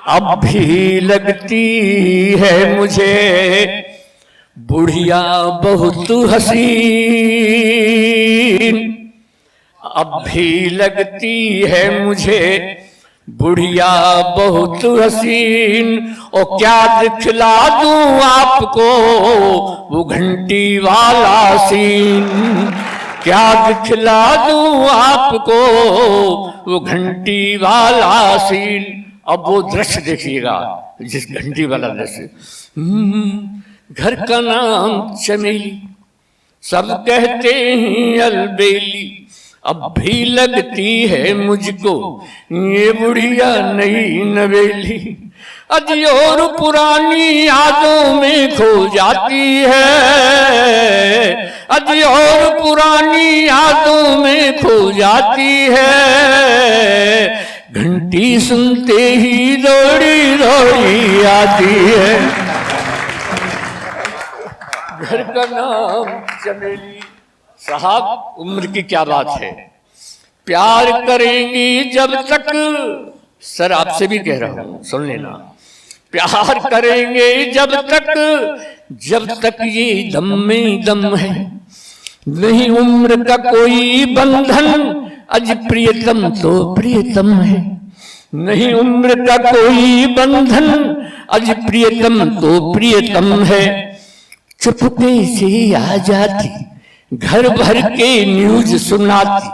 अब भी लगती है मुझे बुढ़िया बहुत हसीन, अब भी लगती है मुझे बुढ़िया बहुत हसीन। और क्या दिखला दूं आपको वो घंटी वाला सीन, क्या दिखला दूं आपको वो घंटी वाला सीन। अब वो दृश्य देखिएगा, जिस घंटी वाला दृश्य। घर का नाम चमेली, सब कहते हैं अलबेली, अब भी लगती है मुझको ये बुढ़िया नई नवेली। अजी और पुरानी यादों में खो जाती है, अजी और पुरानी यादों में खो जाती है। घंटी सुनते ही दौड़ी दौड़ी आती है। घर का नाम चमेली। साहब उम्र की क्या बात है, प्यार करेंगी जब तक, सर आपसे भी कह रहा हूं सुन लेना, प्यार करेंगे जब तक ये दम में दम है। नहीं उम्र का कोई बंधन, अज प्रियतम तो प्रियतम है। नहीं उम्र का कोई बंधन, अज प्रियतम तो प्रियतम है। चुपके से आ जाती, घर भर के न्यूज सुनाती,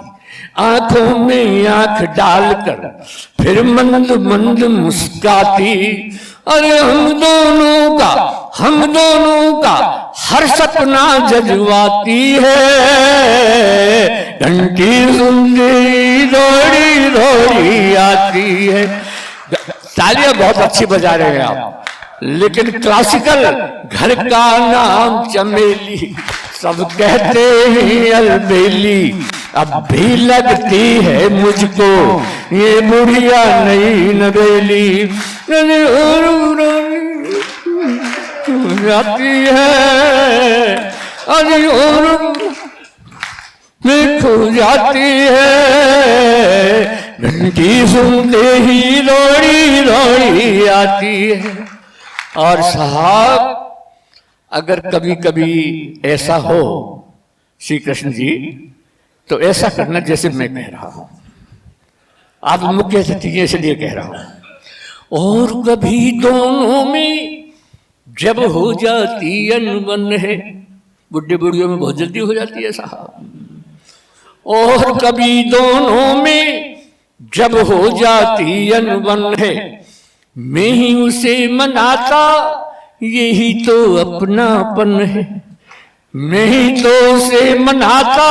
आंखों में आंख डालकर फिर मंद मंद मुस्काती। अरे हम दोनों का हर सपना जजवाती है। घंटी सुनती दौड़ी दौड़ी आती है। तालियां बहुत अच्छी बजा रहे हैं आप, लेकिन क्लासिकल घर का नाम चमेली, सब कहते हैं अलबेली, अब भी लगती है मुझको ये बुढ़िया नई नवेली। जाती है अरे और में खो जाती है। घंटी सुनते ही दौड़ी दौड़ी आती है। और साहब अगर कभी कभी ऐसा हो श्री कृष्ण जी, तो ऐसा करना जैसे मैं कह रहा हूं, आप मुख्य सत्य इसलिए कह रहा हूं। और कभी दोनों में जब हो जाती अनबन है, बुढ़े बुढ़ियों में बहुत जल्दी हो जाती है साहब। और कभी दोनों में जब हो जाती अनबन है, मैं ही उसे मनाता यही तो अपनापन है। मैं ही तो उसे मनाता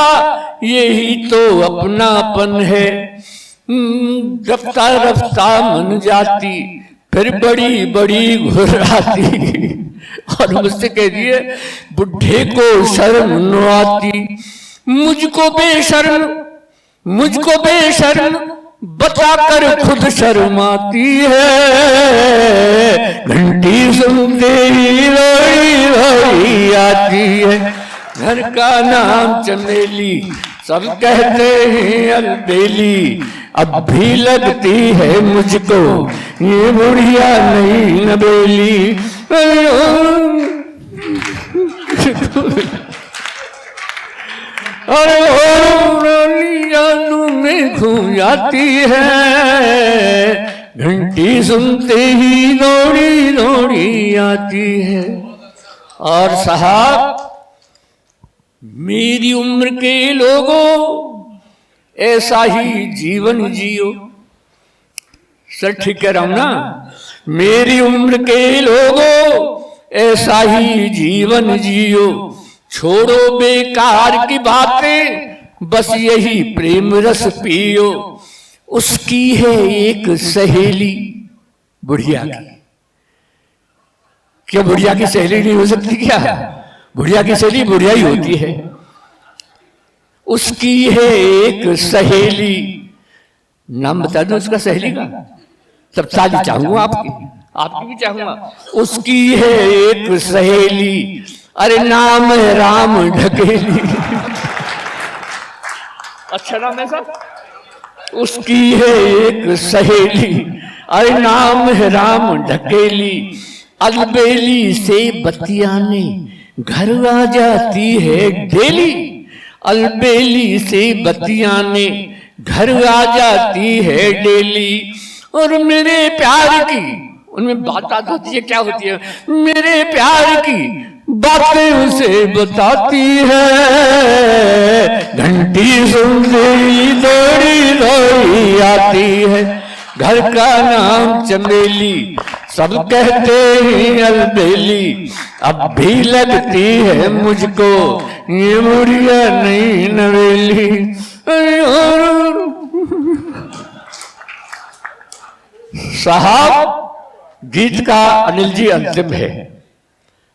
यही तो अपनापन है। रफ्ता रफ्ता मन जाती फिर बड़ी बड़ी घुराती। और मुझसे कह दिए बुढ़े को शर्म न आती, मुझको बेशर्म बताकर खुद शर्माती है। घंटी सुनते ही रोई रोई आती है। घर का नाम चमेली, सब कहते हैं अलबेली, अब भी लगती है मुझको ये बुढ़िया नई नवेली। अरे यादों में खो जाती है। घंटी सुनते ही दौड़ी दौड़ी आती है। और साहब मेरी उम्र के लोगों ऐसा ही जीवन जियो। सर ठीक कह रहा हूं ना, मेरी उम्र के लोगों ऐसा ही जीवन जियो। छोड़ो बेकार की बातें, बस यही प्रेम रस पियो। उसकी है एक सहेली बुढ़िया की। क्या बुढ़िया की सहेली नहीं हो सकती क्या? बुढ़िया की सहेली बुढ़िया ही होती है। उसकी है एक सहेली, नाम बता दो उसका सहेली का, सब शादी चाहूंगा आपकी भी चाहूंगा। उसकी है एक सहेली, अरे नाम है राम ढकेली। अच्छा नाम है सर। उसकी है एक सहेली, अरे नाम है राम ढकेली, अलबेली से बतियाने घर आ जाती है डेली। अलबेली से बतियाने घर आ जाती है डेली। और मेरे प्यार की उनमें बात होती है, क्या होती है, मेरे प्यार की बातें उसे बताती है। घंटी सुनते ही दौड़ी दौड़ी आती है। घर का नाम चमेली, सब कहते हैं अलबेली। अब भी लगती है मुझको ये मुड़िया नहीं नवेली। साहब गीत का अनिल जी अंतिम है,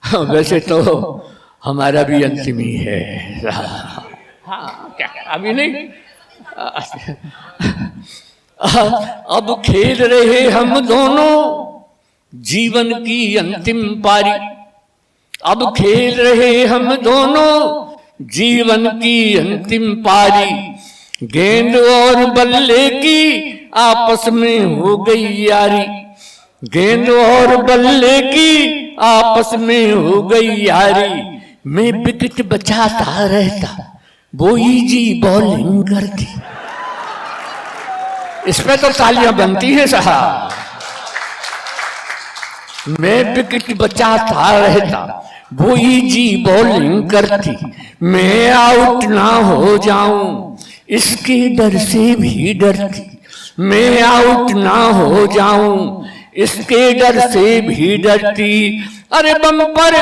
वैसे तो हमारा भी अंतिम ही है। हाँ क्या अभी नहीं, अब खेल रहे हम दोनों जीवन की अंतिम पारी। अब खेल रहे हम दोनों जीवन की अंतिम पारी। गेंद और बल्ले की आपस में हो गई यारी। गेंद और बल्ले की आपस में हो गई यारी। मैं विकेट बचाता रहता, बोई जी बॉलिंग करती। इस पे तो तालियां बनती हैं साहब। मैं विकेट बचाता रहता, बोई जी बॉलिंग करती। मैं आउट ना हो जाऊं इसके डर से भी डरती। मैं आउट ना हो जाऊं इसके डर से भी डरती। अरे बम्पर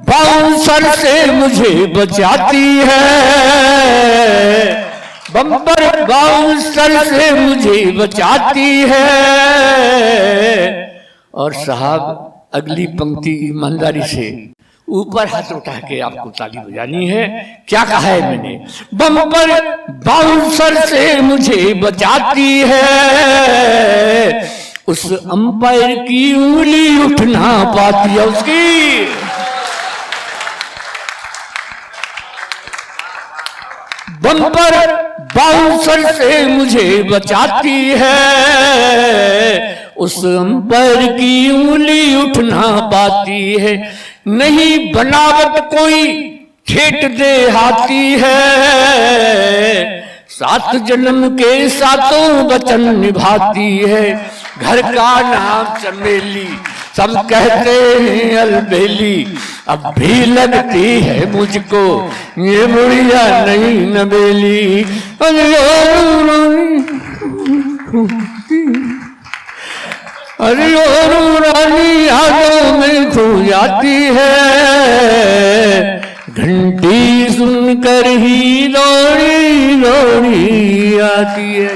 बाउंसर से मुझे बचाती है। बम्पर बाउंसर से मुझे बचाती है। और साहब अगली पंक्ति ईमानदारी से ऊपर हाथ उठा के आपको ताली बजानी है। क्या कहा है मैंने, बम्पर बाउंसर से मुझे बचाती है। उस अंपायर की उंगली उठ ना पाती है उसकी। बम्पर बाउंसर से मुझे बचाती है। उस अंपायर की उंगली उठ ना पाती है। नहीं बनावट कोई ठेठ दे हाथी है। 7 जन्म के सातों वचन निभाती है। घर का नाम चमेली, सब कहते हैं अलबेली। अब भी लगती है मुझको ये बुढ़िया नहीं नवेली। अरे और रानी यादों में खो जाती है। घंटी सुनकर ही दौड़ी दौड़ी आती है।